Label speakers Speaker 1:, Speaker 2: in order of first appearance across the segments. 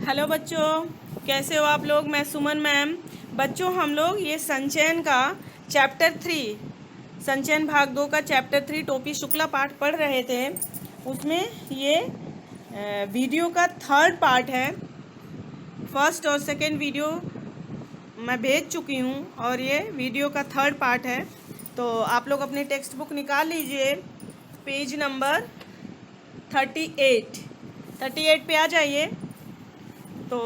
Speaker 1: Hello बच्चों, कैसे हो आप लोग। मैं सुमन मैम। बच्चों, हम लोग ये संचयन का चैप्टर 3, संचयन भाग 2 का चैप्टर 3 टोपी शुक्ला पाठ पढ़ रहे थे। उसमें ये वीडियो का थर्ड पार्ट है। फर्स्ट और सेकंड वीडियो मैं भेज चुकी हूँ और ये वीडियो का थर्ड पार्ट है। तो आप लोग अपने टेक्स्ट बुक निकाल लीजिए, पेज नंबर 38 पे आ जाइए। तो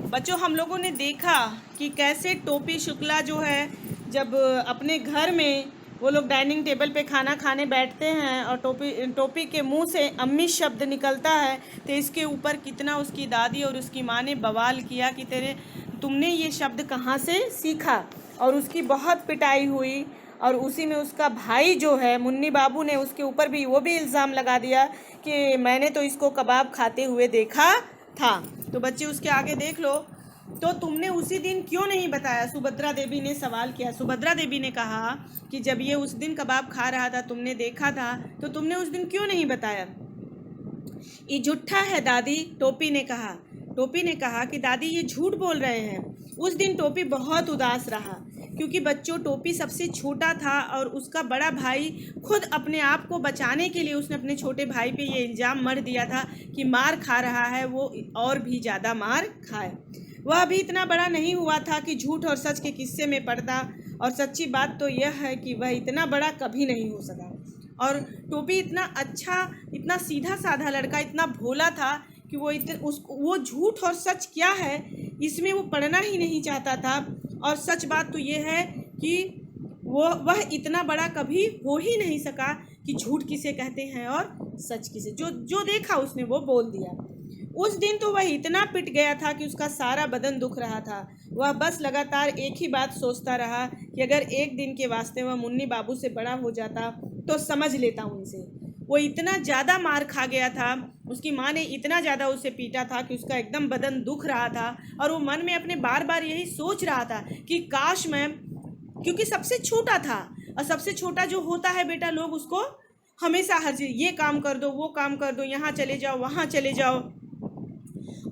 Speaker 1: बच्चों, हम लोगों ने देखा कि कैसे टोपी शुक्ला जो है, जब अपने घर में वो लोग डाइनिंग टेबल पे खाना खाने बैठते हैं और टोपी के मुंह से अम्मी शब्द निकलता है, तो इसके ऊपर कितना उसकी दादी और उसकी माँ ने बवाल किया कि तुमने ये शब्द कहाँ से सीखा। और उसकी बहुत पिटाई हुई। और उसी में उसका भाई जो है मुन्नी बाबू ने उसके ऊपर भी इल्ज़ाम लगा दिया कि मैंने तो इसको कबाब खाते हुए देखा था। तो बच्चे उसके आगे देख लो। तो तुमने उसी दिन क्यों नहीं बताया, सुभद्रा देवी ने सवाल किया। सुभद्रा देवी ने कहा कि जब ये उस दिन कबाब खा रहा था, तुमने देखा था, तो तुमने उस दिन क्यों नहीं बताया। ये झूठा है दादी, टोपी ने कहा कि दादी ये झूठ बोल रहे हैं। उस दिन टोपी बहुत उदास रहा क्योंकि बच्चों, टोपी सबसे छोटा था और उसका बड़ा भाई खुद अपने आप को बचाने के लिए उसने अपने छोटे भाई पे ये इल्ज़ाम मढ़ दिया था कि मार खा रहा है, वो और भी ज़्यादा मार खाए। वह अभी इतना बड़ा नहीं हुआ था कि झूठ और सच के किस्से में पड़ता। और सच्ची बात तो यह है कि वह इतना बड़ा कभी नहीं हो सका। और टोपी इतना अच्छा, इतना सीधा साधा लड़का, इतना भोला था कि वो झूठ और सच क्या है इसमें वो पढ़ना ही नहीं चाहता था। और सच बात तो ये है कि वह इतना बड़ा कभी हो ही नहीं सका कि झूठ किसे कहते हैं और सच किसे। जो देखा उसने वो बोल दिया। उस दिन तो वह इतना पिट गया था कि उसका सारा बदन दुख रहा था। वह बस लगातार एक ही बात सोचता रहा कि अगर एक दिन के वास्ते वह मुन्नी बाबू से बड़ा हो जाता तो समझ लेता उनसे। वो इतना ज़्यादा मार खा गया था, उसकी माँ ने इतना ज़्यादा उसे पीटा था कि उसका एकदम बदन दुख रहा था। और वो मन में अपने बार बार यही सोच रहा था कि काश मैं, क्योंकि सबसे छोटा था, और सबसे छोटा जो होता है बेटा, लोग उसको हमेशा हर चीज़, ये काम कर दो, वो काम कर दो, यहाँ चले जाओ, वहाँ चले जाओ।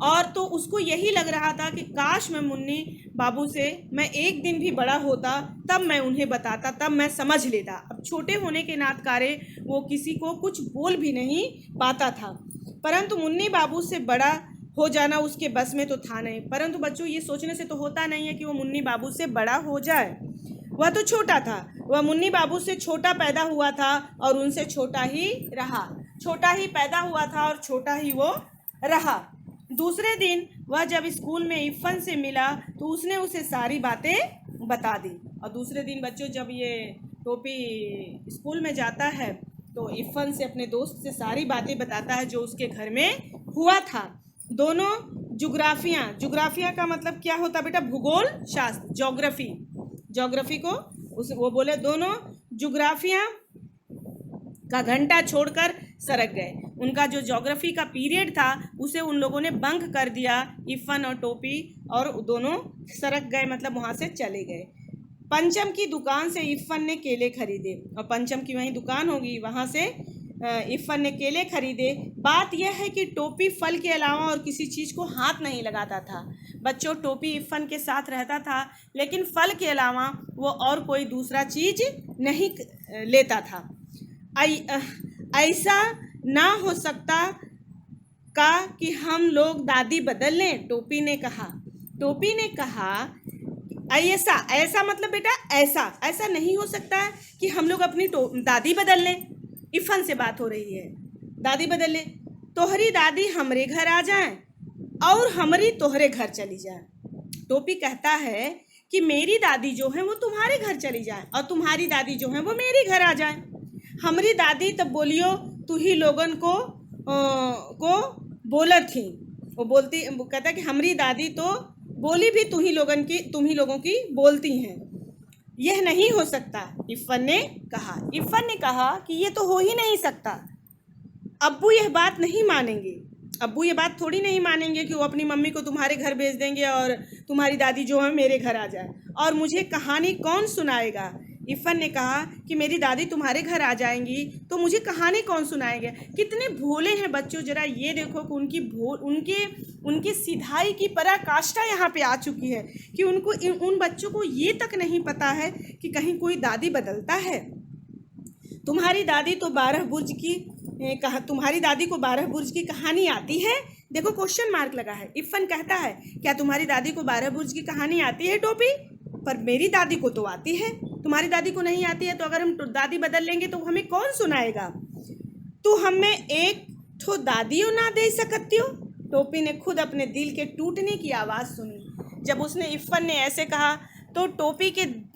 Speaker 1: और तो उसको यही लग रहा था कि काश मैं मुन्नी बाबू से मैं एक दिन भी बड़ा होता, तब मैं उन्हें बताता, तब मैं समझ लेता। अब छोटे होने के नातकारे वो किसी को कुछ बोल भी नहीं पाता था। परंतु मुन्नी बाबू से बड़ा हो जाना उसके बस में तो था नहीं। परंतु बच्चों, ये सोचने से तो होता नहीं है कि वो मुन्नी बाबू से बड़ा हो जाए। वह तो छोटा था, वह मुन्नी बाबू से छोटा पैदा हुआ था और उनसे छोटा ही रहा। छोटा ही पैदा हुआ था और छोटा ही वो रहा। दूसरे दिन वह जब स्कूल में इफ़न से मिला तो उसने उसे सारी बातें बता दी। और दूसरे दिन बच्चों, जब ये टोपी स्कूल में जाता है तो इफ़न से, अपने दोस्त से सारी बातें बताता है जो उसके घर में हुआ था। दोनों जुग्राफिया का मतलब क्या होता बेटा, भूगोल शास्त्र, ज्योग्राफी को वो बोले दोनों जुग्राफिया का घंटा छोड़कर सरक गए। उनका जो ज्योग्राफी का पीरियड था उसे उन लोगों ने बंक कर दिया, इफ़न और टोपी, और दोनों सरक गए, मतलब वहाँ से चले गए। पंचम की दुकान से इफ़न ने केले खरीदे, और पंचम की वहीं दुकान होगी, वहाँ से इफ़न ने केले खरीदे। बात यह है कि टोपी फल के अलावा और किसी चीज़ को हाथ नहीं लगाता था। बच्चों, टोपी इफ़न के साथ रहता था लेकिन फल के अलावा वो और कोई दूसरा चीज़ नहीं लेता था। ऐसा ना हो सकता का कि हम लोग दादी बदल लें, टोपी ने कहा ऐसा मतलब बेटा, ऐसा नहीं हो सकता है कि हम लोग अपनी दादी बदल लें। इफ़न से बात हो रही है, दादी बदल लें। तोहरी दादी हमरे घर आ जाए और हमारी तोहरे घर चली जाए। टोपी कहता है कि मेरी दादी जो है वो तुम्हारे घर चली जाए और तुम्हारी दादी जो है वो मेरे घर आ जाए। हमारी दादी तब बोलियो तू ही लोगन को बोलत थी। वो कहता कि हमारी दादी तो बोली भी तुम ही लोगों की बोलती हैं। यह नहीं हो सकता, इफ़न ने कहा कि ये तो हो ही नहीं सकता। अब्बू यह बात नहीं मानेंगे। अब्बू ये बात थोड़ी नहीं मानेंगे कि वो अपनी मम्मी को तुम्हारे घर भेज देंगे और तुम्हारी दादी जो है मेरे घर आ जाए। और मुझे कहानी कौन सुनाएगा, इफ़न ने कहा कि मेरी दादी तुम्हारे घर आ जाएंगी तो मुझे कहानी कौन सुनाएंगे। कितने भोले हैं बच्चों, जरा ये देखो कि उनकी सिधाई की पराकाष्ठा यहाँ पे आ चुकी है कि उन बच्चों को ये तक नहीं पता है कि कहीं कोई दादी बदलता है। तुम्हारी दादी को 12 बुर्ज की कहानी आती है। देखो क्वेश्चन मार्क लगा है। इफ़न कहता है क्या तुम्हारी दादी को 12 बुर्ज की कहानी आती है टोपी? पर मेरी दादी को तो आती है, तुम्हारी दादी को नहीं आती है। तो अगर हम दादी बदल लेंगे तो हमें कौन सुनाएगा? तू हमें एक ठो दादियों ना दे सकती हो? टोपी ने खुद अपने दिल के टूटने की आवाज़ सुनी। जब उसने इफ़न ने ऐसे कहा तो टोपी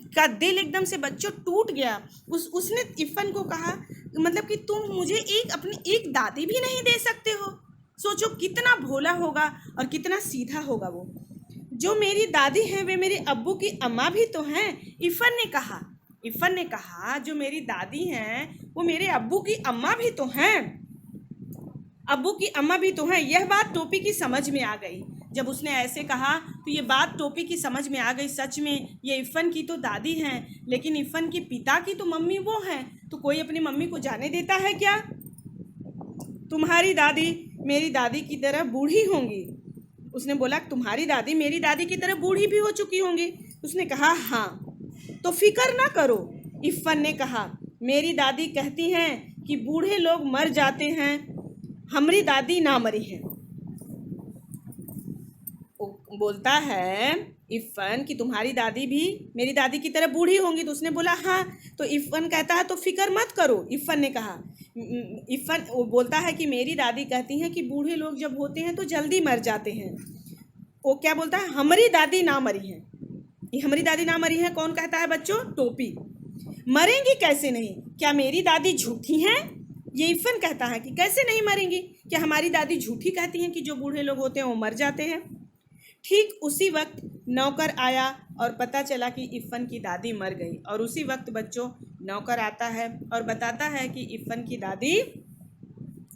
Speaker 1: का दिल एकदम से बच्चों टूट गया। उसने इफ़न को कहा मतलब कि तुम मुझे अपनी एक दादी भी नहीं दे सकते हो। सोचो कितना भोला होगा और कितना सीधा होगा वो। जो मेरी दादी हैं वे मेरे अब्बू की अम्मा भी तो हैं, इफ़न ने कहा जो मेरी दादी हैं वो मेरे अब्बू की अम्मा भी तो हैं। यह बात टोपी की समझ में आ गई। जब उसने ऐसे कहा तो ये बात टोपी की समझ में आ गई। सच में ये इफ़न की तो दादी हैं, लेकिन इफ़न के पिता की तो मम्मी वो हैं। तो कोई अपनी मम्मी को जाने देता है क्या? तुम्हारी दादी मेरी दादी की तरह बूढ़ी होंगी। उसने बोला तुम्हारी दादी मेरी दादी की तरह बूढ़ी भी हो चुकी होंगी। उसने कहा हाँ। तो फिक्र ना करो, इफ़न ने कहा। मेरी दादी कहती हैं कि बूढ़े लोग मर जाते हैं, हमारी दादी ना मरी है। बोलता है इफ़न कि तुम्हारी दादी भी मेरी दादी की तरह बूढ़ी होंगी। तो उसने बोला हाँ। तो इफ़न कहता है तो फिक्र मत करो, इफ़न ने कहा। इफ़न वो बोलता है कि मेरी दादी कहती हैं कि बूढ़े लोग जब होते हैं तो जल्दी मर जाते हैं। वो क्या बोलता है? हमारी दादी ना मरी है। ये हमारी दादी ना मरी है कौन कहता है बच्चों? टोपी। मरेंगी कैसे नहीं? क्या मेरी दादी झूठी हैं? ये इफ़न कहता है कि कैसे नहीं मरेंगी, क्या हमारी दादी झूठी कहती हैं कि जो बूढ़े लोग होते हैं वो मर जाते हैं। ठीक उसी वक्त नौकर आया और पता चला कि इफ़न की दादी मर गई। और उसी वक्त बच्चों नौकर आता है और बताता है कि इफ़न की दादी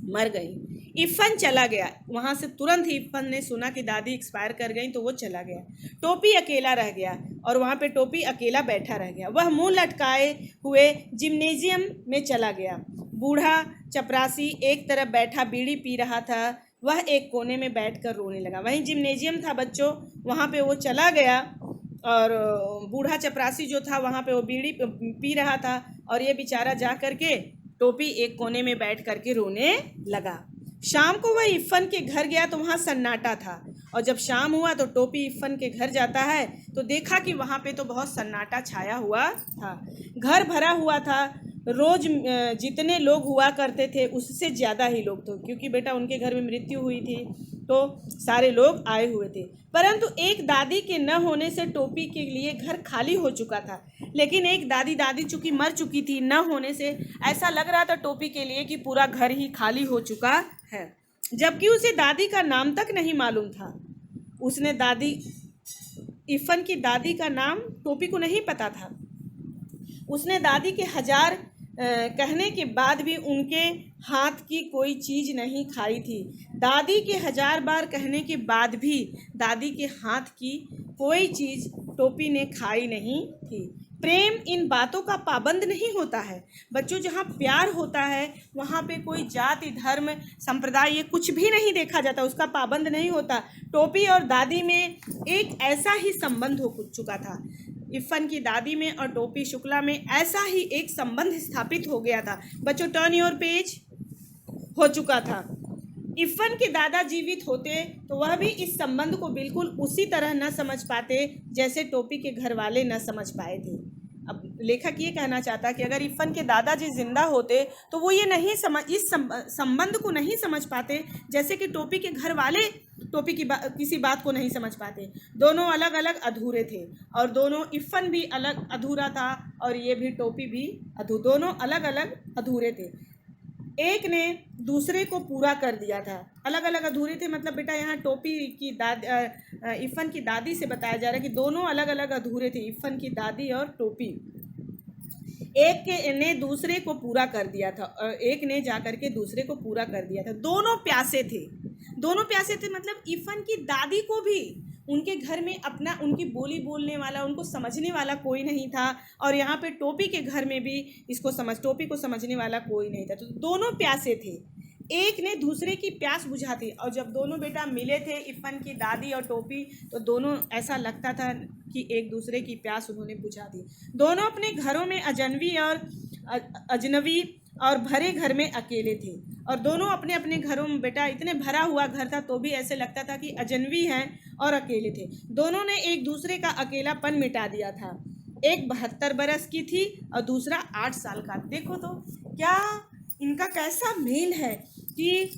Speaker 1: मर गई। इफ़न चला गया वहाँ से। तुरंत ही इफ़न ने सुना कि दादी एक्सपायर कर गई तो वो चला गया। टोपी अकेला रह गया और वहाँ पे टोपी अकेला बैठा रह गया। वह मुंह लटकाए हुए जिम्नेजियम में चला गया। बूढ़ा चपरासी एक तरफ बैठा बीड़ी पी रहा था, वह एक कोने में बैठकर रोने लगा। वहीं जिम्नेजियम था बच्चों, वहाँ पे वो चला गया और बूढ़ा चपरासी जो था वहाँ पे वो बीड़ी पी रहा था और ये बेचारा जा कर के टोपी एक कोने में बैठ कर के रोने लगा। शाम को वह इफ़न के घर गया तो वहाँ सन्नाटा था। और जब शाम हुआ तो टोपी इफ़न के घर जाता है तो देखा कि वहाँ पे तो बहुत सन्नाटा छाया हुआ था। घर भरा हुआ था। रोज जितने लोग हुआ करते थे उससे ज़्यादा ही लोग थे, क्योंकि बेटा उनके घर में मृत्यु हुई थी तो सारे लोग आए हुए थे। परंतु एक दादी के न होने से टोपी के लिए घर खाली हो चुका था। लेकिन एक दादी चूँकि मर चुकी थी, न होने से ऐसा लग रहा था टोपी के लिए कि पूरा घर ही खाली हो चुका है, जबकि उसे दादी का नाम तक नहीं मालूम था। उसने इफ़न की दादी का नाम टोपी को नहीं पता था। उसने दादी के 1000 कहने के बाद भी उनके हाथ की कोई चीज़ नहीं खाई थी। दादी के 1000 बार कहने के बाद भी दादी के हाथ की कोई चीज़ टोपी ने खाई नहीं थी। प्रेम इन बातों का पाबंद नहीं होता है बच्चों। जहाँ प्यार होता है वहाँ पे कोई जाति धर्म संप्रदाय ये कुछ भी नहीं देखा जाता, उसका पाबंद नहीं होता। टोपी और दादी में एक ऐसा ही संबंध हो चुका था। इफ़न की दादी में और टोपी शुक्ला में ऐसा ही एक संबंध स्थापित हो गया था बच्चों। टर्न योर पेज हो चुका था। इफ़न के दादा जीवित होते तो वह भी इस संबंध को बिल्कुल उसी तरह न समझ पाते जैसे टोपी के घर वाले न समझ पाए थे। अब लेखक ये कहना चाहता कि अगर इफ़न के दादाजी जिंदा होते तो वो ये नहीं इस संबंध को नहीं समझ पाते जैसे कि टोपी के घर वाले टोपी की किसी बात को नहीं समझ पाते। दोनों अलग अलग अधूरे थे और दोनों इफ़न भी अलग अधूरा था और ये भी टोपी भी दोनों अलग अलग अधूरे थे। एक ने दूसरे को पूरा कर दिया था। अलग अलग अधूरे थे मतलब बेटा यहाँ टोपी की इफ़न की दादी से बताया जा रहा है कि दोनों अलग अलग अधूरे थे, इफ़न की दादी और टोपी। एक ने दूसरे को पूरा कर दिया था और एक ने जाकर के दूसरे को पूरा कर दिया था। दोनों प्यासे थे मतलब इफ़न की दादी को भी उनके घर में अपना उनकी बोली बोलने वाला, उनको समझने वाला कोई नहीं था। और यहाँ पे टोपी के घर में भी टोपी को समझने वाला कोई नहीं था। तो दोनों प्यासे थे, एक ने दूसरे की प्यास बुझा दी। और जब दोनों बेटा मिले थे, इफ़न की दादी और टोपी, तो दोनों ऐसा लगता था कि एक दूसरे की प्यास उन्होंने बुझा दी। दोनों अपने घरों में अजनबी और भरे घर में अकेले थे। और दोनों अपने अपने घरों में, बेटा इतने भरा हुआ घर था तो भी ऐसे लगता था कि अजनबी हैं और अकेले थे। दोनों ने एक दूसरे का अकेलापन मिटा दिया था। एक 72 बरस की थी और दूसरा 8 साल का। देखो तो क्या इनका कैसा मेल है कि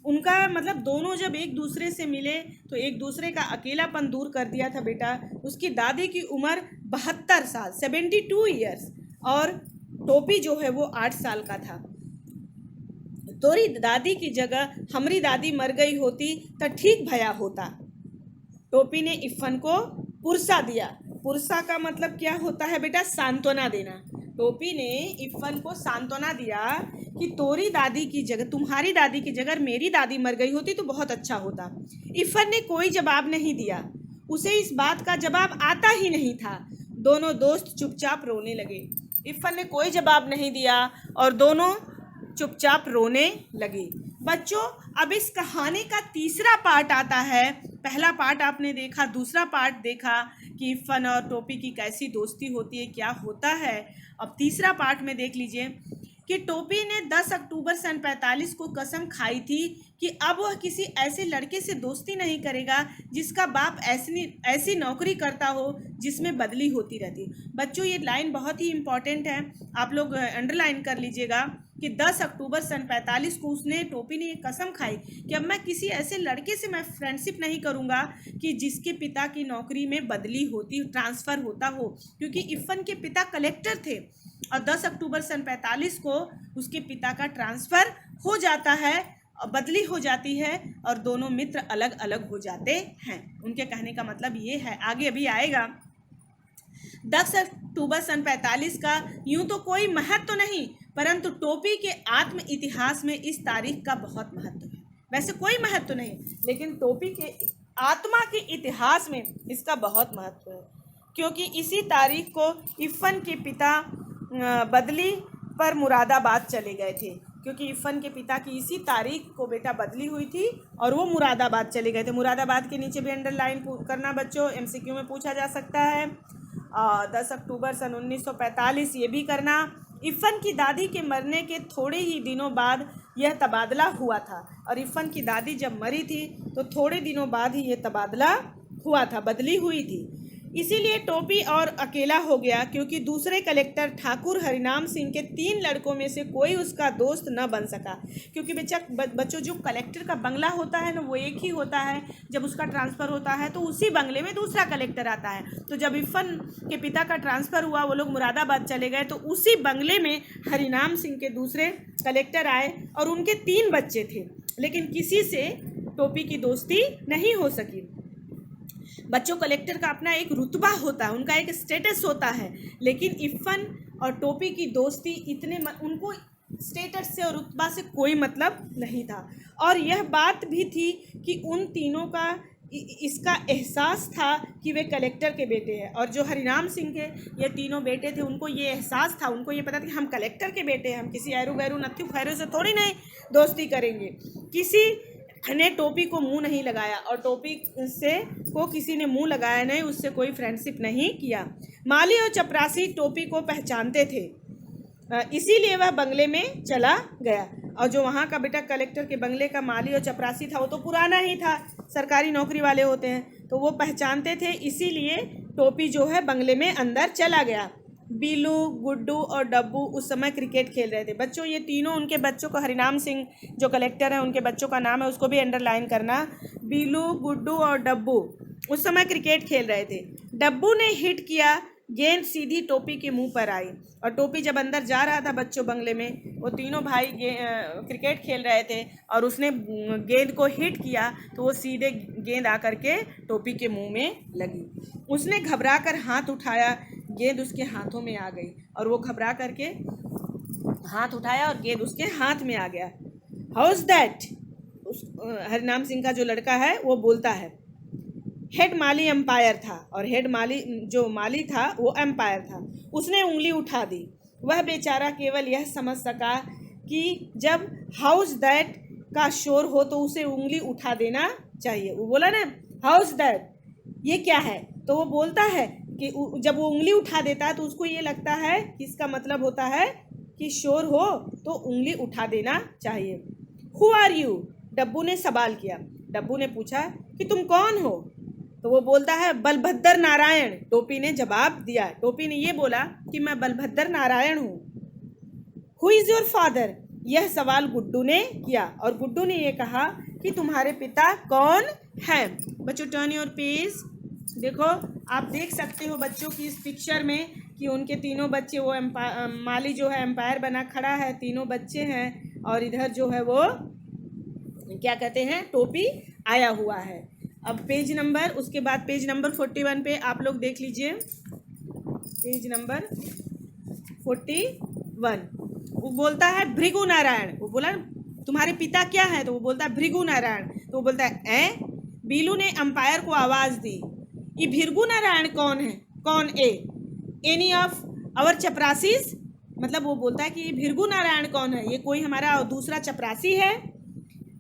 Speaker 1: उनका मतलब दोनों जब एक दूसरे से मिले तो एक दूसरे का अकेलापन दूर कर दिया था। बेटा उसकी दादी की उम्र 72 साल 72 ईयर्स और टोपी जो है वो 8 साल का था। तोरी दादी की जगह हमारी दादी मर गई होती तो ठीक भया होता। टोपी ने इफ़न को पुरसा दिया। पुरसा का मतलब क्या होता है बेटा? सांत्वना देना। टोपी ने इफ़न को सांत्वना दिया कि तोरी दादी की जगह, तुम्हारी दादी की जगह मेरी दादी मर गई होती तो बहुत अच्छा होता। इफ़न ने कोई जवाब नहीं दिया, उसे इस बात का जवाब आता ही नहीं था। दोनों दोस्त चुपचाप रोने लगे। इफ़न ने कोई जवाब नहीं दिया और दोनों चुपचाप रोने लगे। बच्चों, अब इस कहानी का तीसरा पार्ट आता है। पहला पार्ट आपने देखा, दूसरा पार्ट देखा कि इफ़न और टोपी की कैसी दोस्ती होती है, क्या होता है। अब तीसरा पार्ट में देख लीजिए कि टोपी ने 10 अक्टूबर सन 45 को कसम खाई थी कि अब वह किसी ऐसे लड़के से दोस्ती नहीं करेगा जिसका बाप ऐसी नौकरी करता हो जिसमें बदली होती रहती। बच्चों, ये लाइन बहुत ही इम्पॉर्टेंट है, आप लोग अंडरलाइन कर लीजिएगा कि 10 अक्टूबर सन 45 को टोपी ने ये कसम खाई कि अब मैं किसी ऐसे लड़के से मैं फ्रेंडशिप नहीं करूँगा कि जिसके पिता की नौकरी में बदली होती, ट्रांसफ़र होता हो। क्योंकि इफ़न के पिता कलेक्टर थे और 10 अक्टूबर सन 45 को उसके पिता का ट्रांसफ़र हो जाता है, बदली हो जाती है और दोनों मित्र अलग अलग हो जाते हैं। उनके कहने का मतलब ये है, आगे अभी आएगा। 10 अक्टूबर सन 45 का यूं तो कोई महत्व तो नहीं, परंतु टोपी के आत्म इतिहास में इस तारीख का बहुत महत्व है। वैसे कोई महत्व तो नहीं, लेकिन टोपी के आत्मा के इतिहास में इसका बहुत महत्व है, क्योंकि इसी तारीख को इफ़न के पिता बदली पर मुरादाबाद चले गए थे। क्योंकि इफ़न के पिता की इसी तारीख को बेटा बदली हुई थी और वो मुरादाबाद चले गए थे। मुरादाबाद के नीचे भी अंडरलाइन करना बच्चों, MCQ में पूछा जा सकता है। 10 अक्टूबर सन 1945 ये भी करना। इफ़न की दादी के मरने के थोड़े ही दिनों बाद यह तबादला हुआ था और इफ़न की दादी जब मरी थी तो थोड़े दिनों बाद ही ये तबादला हुआ था, बदली हुई थी। इसीलिए टोपी और अकेला हो गया, क्योंकि दूसरे कलेक्टर ठाकुर हरिनाम सिंह के 3 लड़कों में से कोई उसका दोस्त न बन सका। क्योंकि बच्चों जो कलेक्टर का बंगला होता है ना, वो एक ही होता है। जब उसका ट्रांसफ़र होता है तो उसी बंगले में दूसरा कलेक्टर आता है। तो जब इफ़न के पिता का ट्रांसफ़र हुआ, वो लोग मुरादाबाद चले गए, तो उसी बंगले में हरिनाम सिंह के दूसरे कलेक्टर आए और उनके 3 बच्चे थे, लेकिन किसी से टोपी की दोस्ती नहीं हो सकी। बच्चों, कलेक्टर का अपना एक रुतबा होता है, उनका एक स्टेटस होता है, लेकिन इफ़न और टोपी की दोस्ती उनको स्टेटस से और रुतबा से कोई मतलब नहीं था। और यह बात भी थी कि उन तीनों का इसका एहसास था कि वे कलेक्टर के बेटे हैं। और जो हरिनाम सिंह के ये तीनों बेटे थे, उनको ये एहसास था, उनको ये पता था कि हम कलेक्टर के बेटे हैं, हम किसी ऐरू गैरू नत्थु खैरू से थोड़ी नहीं दोस्ती करेंगे। किसी ने टोपी को मुंह नहीं लगाया और टोपी से को किसी ने मुंह लगाया नहीं, उससे कोई फ्रेंडशिप नहीं किया। माली और चपरासी टोपी को पहचानते थे, इसीलिए वह बंगले में चला गया। और जो वहाँ का बेटा कलेक्टर के बंगले का माली और चपरासी था, वो तो पुराना ही था, सरकारी नौकरी वाले होते हैं, तो वो पहचानते थे, इसीलिए टोपी जो है बंगले में अंदर चला गया। बीलू, गुड्डू और डब्बू उस समय क्रिकेट खेल रहे थे। बच्चों, ये तीनों उनके बच्चों को, हरिनाम सिंह जो कलेक्टर हैं उनके बच्चों का नाम है, उसको भी अंडरलाइन करना। बीलू, गुड्डू और डब्बू उस समय क्रिकेट खेल रहे थे। डब्बू ने हिट किया, गेंद सीधी टोपी के मुंह पर आई और टोपी जब अंदर जा रहा था बच्चों बंगले में, वो तीनों भाई क्रिकेट खेल रहे थे और उसने गेंद को हिट किया तो वो सीधे गेंद आकर के टोपी के मुंह में लगी। उसने घबरा कर हाथ उठाया, गेंद उसके हाथों में आ गई और वो घबरा करके हाथ उठाया और गेंद उसके हाथ में आ गया। How is that? हरिनाम सिंह का जो लड़का है वो बोलता है, हेड माली एम्पायर था और हेड माली जो माली था वो एम्पायर था। उसने उंगली उठा दी। वह बेचारा केवल यह समझ सका कि जब हाउस दैट का शोर हो तो उसे उंगली उठा देना चाहिए। वो बोला ना हाउस दैट ये क्या है, तो वो बोलता है कि जब वो उंगली उठा देता है तो उसको ये लगता है कि इसका मतलब होता है कि शोर हो तो उंगली उठा देना चाहिए। हु आर यू, डब्बू ने सवाल किया। डब्बू ने पूछा कि तुम कौन हो, तो वो बोलता है बलभद्र नारायण। टोपी ने जवाब दिया। टोपी ने ये बोला कि मैं बलभद्र नारायण हूँ। हु इज़ योर फादर, यह सवाल गुड्डू ने किया और गुड्डू ने ये कहा कि तुम्हारे पिता कौन है। बच्चों टर्न योर पेज। देखो आप देख सकते हो बच्चों की इस पिक्चर में कि उनके तीनों बच्चे, वो माली जो है एम्पायर बना खड़ा है, तीनों बच्चे हैं और इधर जो है वो क्या कहते हैं टोपी आया हुआ है। अब पेज नंबर, उसके बाद पेज नंबर 41 पे आप लोग देख लीजिए। पेज नंबर 41 वो बोलता है भृगु नारायण। वो बोला तुम्हारे पिता क्या है, तो वो बोलता है भृगु नारायण। तो वो बोलता है बीलू ने अंपायर को आवाज़ दी, ये भृगु नारायण कौन है, कौन एनी ऑफ आवर चपरासीज, मतलब वो बोलता है कि ये भृगु नारायण कौन है, ये कोई हमारा दूसरा चपरासी है।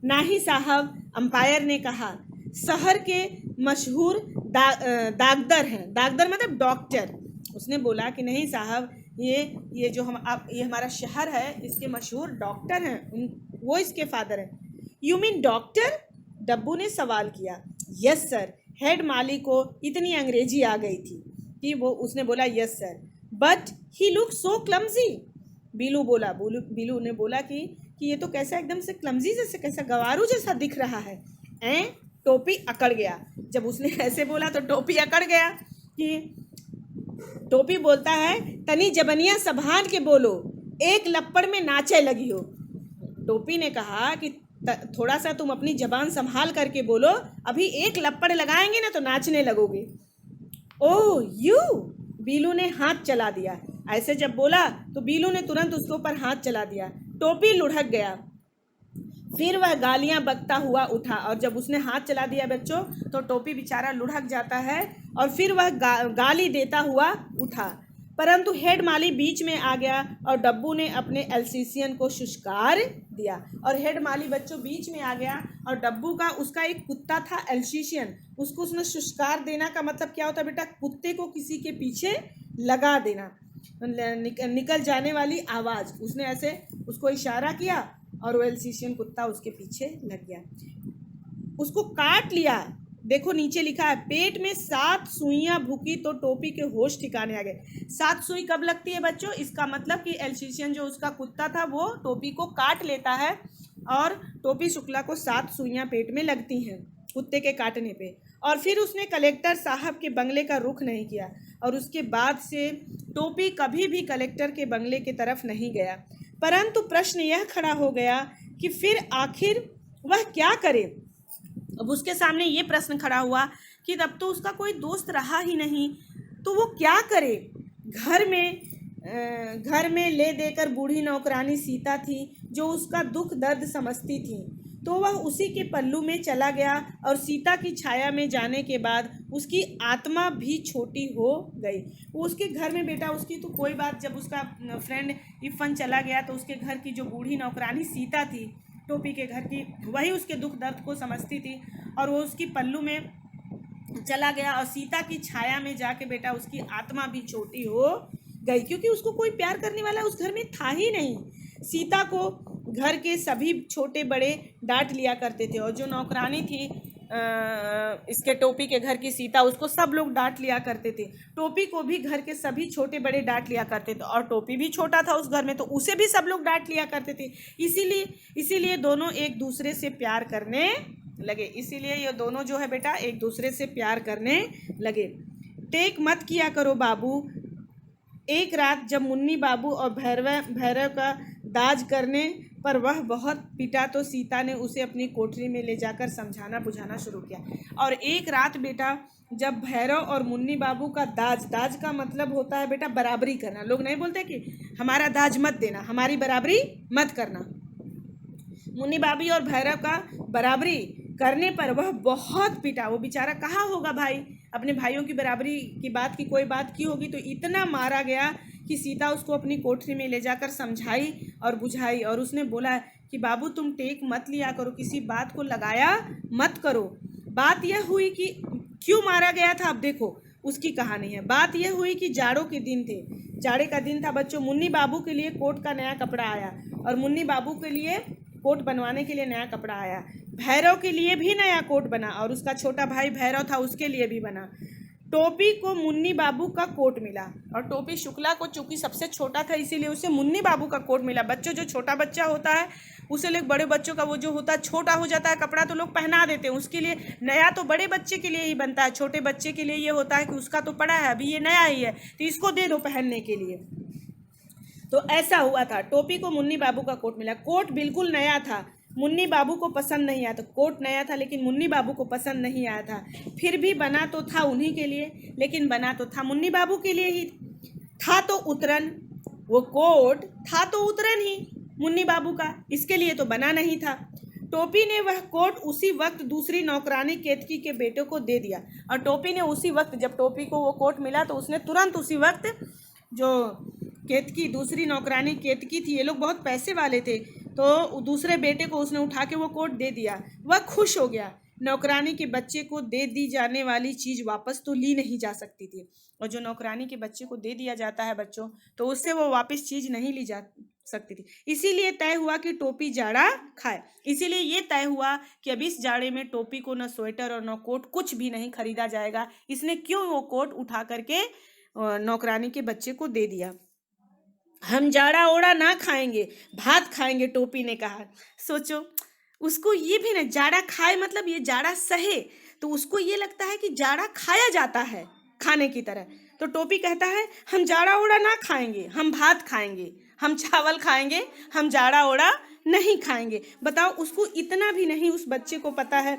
Speaker 1: नाही साहब, अंपायर ने कहा, शहर के मशहूर दागदर हैं। दागदर मतलब डॉक्टर। उसने बोला कि नहीं साहब, ये जो ये हमारा शहर है इसके मशहूर डॉक्टर हैं, वो इसके फादर हैं। यू मीन डॉक्टर, डब्बू ने सवाल किया। यस सर, हेड माली को इतनी अंग्रेजी आ गई थी कि वो उसने बोला yes sir, but he look so clumsy. Bilu ने बोला कि ये तो कैसा एकदम से क्लमजी जैसे, कैसा गवारू जैसा दिख रहा है। टोपी अकड़ गया। जब उसने ऐसे बोला तो टोपी अकड़ गया कि टोपी बोलता है तनी जबनिया संभाल के बोलो, एक लप्पड़ में नाचे लगी हो। टोपी ने कहा कि थोड़ा सा तुम अपनी जबान संभाल करके बोलो, अभी एक लप्पड़ लगाएंगे ना तो नाचने लगोगे। ओह यू, बीलू ने हाथ चला दिया। ऐसे जब बोला तो बीलू ने तुरंत उसके ऊपर हाथ चला दिया। टोपी लुढ़क गया। फिर वह गालियां बकता हुआ उठा और जब उसने हाथ चला दिया बच्चों तो टोपी बेचारा लुढ़क जाता है और फिर वह गाली देता हुआ उठा। परंतु हेड माली बीच में आ गया और डब्बू ने अपने एल्सीशियन को शुष्कार दिया। और हेड माली बच्चों बीच में आ गया और डब्बू का उसका एक कुत्ता था एल्सीशियन, उसको उसने शुष्कार देना का मतलब क्या होता है बेटा, कुत्ते को किसी के पीछे लगा देना, निकल जाने वाली आवाज़। उसने ऐसे उसको इशारा किया और वो एल्सीशियन कुत्ता उसके पीछे लग गया, उसको काट लिया। देखो नीचे लिखा है पेट में 7 सुइयां भूकी तो टोपी के होश ठिकाने आ गए। 7 सुई कब लगती है बच्चों, इसका मतलब कि एल्सीशियन जो उसका कुत्ता था वो टोपी को काट लेता है और टोपी शुक्ला को 7 सुइयां पेट में लगती हैं कुत्ते के काटने पे। और फिर उसने कलेक्टर साहब के बंगले का रुख नहीं किया और उसके बाद से टोपी कभी भी कलेक्टर के बंगले की तरफ नहीं गया। परंतु प्रश्न यह खड़ा हो गया कि फिर आखिर वह क्या करे। अब उसके सामने ये प्रश्न खड़ा हुआ कि तब तो उसका कोई दोस्त रहा ही नहीं, तो वो क्या करे। घर में ले देकर बूढ़ी नौकरानी सीता थी जो उसका दुख दर्द समझती थी, तो वह उसी के पल्लू में चला गया और सीता की छाया में जाने के बाद उसकी आत्मा भी छोटी हो गई। वो उसके घर में बेटा उसकी तो कोई बात, जब उसका फ्रेंड इफ़न चला गया तो उसके घर की जो बूढ़ी नौकरानी सीता थी टोपी के घर की, वही उसके दुख दर्द को समझती थी और वो उसकी पल्लू में चला गया और सीता की छाया में जाके बेटा उसकी आत्मा भी छोटी हो गई, क्योंकि उसको कोई प्यार करने वाला उस घर में था ही नहीं। सीता को घर के सभी छोटे बड़े डांट लिया करते थे और जो नौकरानी थी इसके टोपी के घर की सीता, उसको सब लोग डांट लिया करते थे। टोपी को भी घर के सभी छोटे बड़े डांट लिया करते थे और टोपी भी छोटा था उस घर में तो उसे भी सब लोग डांट लिया करते थे। इसीलिए दोनों एक दूसरे से प्यार करने लगे। इसीलिए ये दोनों जो है बेटा एक दूसरे से प्यार करने लगे। टेक मत किया करो बाबू। एक रात जब मुन्नी बाबू और भैरव का दाज करने पर वह बहुत पिटा तो सीता ने उसे अपनी कोठरी में ले जाकर समझाना बुझाना शुरू किया। और एक रात बेटा जब भैरव और मुन्नी बाबू का दाज का मतलब होता है बेटा बराबरी करना। लोग नहीं बोलते कि हमारा दाज मत देना, हमारी बराबरी मत करना। मुन्नी बाबू और भैरव का बराबरी करने पर वह बहुत पिटा। वो बेचारा कहाँ होगा भाई, अपने भाइयों की बराबरी की बात की कोई बात की होगी तो इतना मारा गया कि सीता उसको अपनी कोठरी में ले जाकर समझाई और बुझाई, और उसने बोला कि बाबू तुम टेक मत लिया करो, किसी बात को लगाया मत करो। बात यह हुई कि क्यों मारा गया था, अब देखो उसकी कहानी है। बात यह हुई कि जाड़ों के दिन थे, जाड़े का दिन था बच्चों। मुन्नी बाबू के लिए कोट का नया कपड़ा आया, और मुन्नी बाबू के लिए कोट बनवाने के लिए नया कपड़ा आया। भैरव के लिए भी नया कोट बना, और उसका छोटा भाई भैरव था उसके लिए भी बना। टोपी को मुन्नी बाबू का कोट मिला, और टोपी शुक्ला को चूंकि सबसे छोटा था इसीलिए उसे मुन्नी बाबू का कोट मिला। बच्चों जो छोटा बच्चा होता है उसे लोग, बड़े बच्चों का वो जो होता है छोटा हो जाता है कपड़ा तो लोग पहना देते हैं, उसके लिए नया तो बड़े बच्चे के लिए ही बनता है, छोटे बच्चे के लिए ये होता है कि उसका तो पड़ा है अभी ये नया ही है तो इसको दे दो पहनने के लिए। तो ऐसा हुआ था, टोपी को मुन्नी बाबू का कोट मिला। कोट बिल्कुल नया था, मुन्नी बाबू को पसंद नहीं आया। तो कोट नया था लेकिन मुन्नी बाबू को पसंद नहीं आया था। फिर भी बना तो था उन्हीं के लिए, लेकिन बना तो था मुन्नी बाबू के लिए ही। था तो उतरन, वो कोट था तो उतरन ही मुन्नी बाबू का, इसके लिए तो बना नहीं था। टोपी ने वह कोट उसी वक्त दूसरी नौकरानी केतकी के बेटे को दे दिया, और टोपी ने उसी वक्त, जब टोपी को वो कोट मिला तो उसने तुरंत उसी वक्त, जो केतकी दूसरी नौकरानी केतकी थी, ये लोग बहुत पैसे वाले थे, तो दूसरे बेटे को उसने उठा के वो कोट दे दिया। वह खुश हो गया। नौकरानी के बच्चे को दे दी जाने वाली चीज़ वापस तो ली नहीं जा सकती थी, और जो नौकरानी के बच्चे को दे दिया जाता है बच्चों तो उससे वो वापस चीज़ नहीं ली जा सकती थी। इसीलिए तय हुआ कि टोपी जाड़ा खाए। इसीलिए ये तय हुआ कि अब इस जाड़े में टोपी को न स्वेटर और न कोट कुछ भी नहीं खरीदा जाएगा। इसने क्यों वो कोट उठा करके नौकरानी के बच्चे को दे दिया। हम जाड़ा ओड़ा ना खाएंगे, भात खाएंगे, टोपी ने कहा। सोचो, उसको ये भी ना, जाड़ा खाए मतलब ये जाड़ा सहे, तो उसको ये लगता है कि जाड़ा खाया जाता है खाने की तरह। तो टोपी कहता है हम जाड़ा ओड़ा ना खाएंगे, हम भात खाएंगे, हम चावल खाएंगे, हम जाड़ा ओड़ा नहीं खाएंगे। बताओ, उसको इतना भी नहीं उस बच्चे को पता है।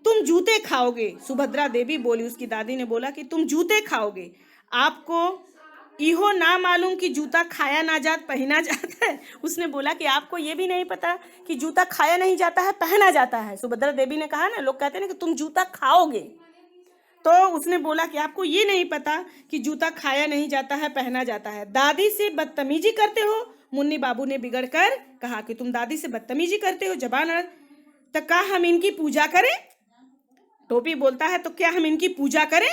Speaker 1: तुम जूते खाओगे, सुभद्रा देवी बोली, उसकी दादी ने बोला कि तुम जूते खाओगे, आपको इहो ना मालूम कि जूता खाया ना जात पहना जाता है। उसने बोला कि आपको ये भी नहीं पता कि जूता खाया नहीं जाता है पहना जाता है। सुभद्रा देवी ने कहा ना, लोग कहते हैं ना कि तुम जूता खाओगे, तो उसने बोला कि आपको ये नहीं पता कि जूता खाया नहीं जाता है पहना जाता है। दादी से बदतमीजी करते हो, मुन्नी बाबू ने बिगड़ कर कहा कि तुम दादी से बदतमीजी करते हो, जबान अड़। तो क्या हम इनकी पूजा करें? टोपी बोलता है तो क्या हम इनकी पूजा करें?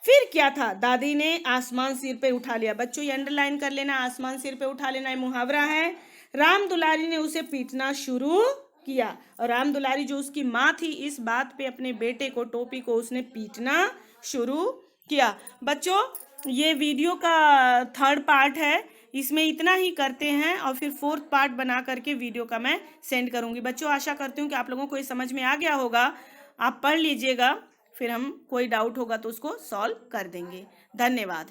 Speaker 1: फिर क्या था, दादी ने आसमान सिर पे उठा लिया। बच्चों ये अंडरलाइन कर लेना, आसमान सिर पे उठा लेना, ये मुहावरा है। राम दुलारी ने उसे पीटना शुरू किया, और राम दुलारी जो उसकी माँ थी, इस बात पे अपने बेटे को, टोपी को, उसने पीटना शुरू किया। बच्चों ये वीडियो का 3rd पार्ट है, इसमें इतना ही करते हैं, और फिर 4th पार्ट बना करके वीडियो का मैं सेंड करूँगी। बच्चों आशा करती हूँ कि आप लोगों को ये समझ में आ गया होगा। आप पढ़ लीजिएगा, फिर हम कोई डाउट होगा तो उसको सॉल्व कर देंगे। धन्यवाद।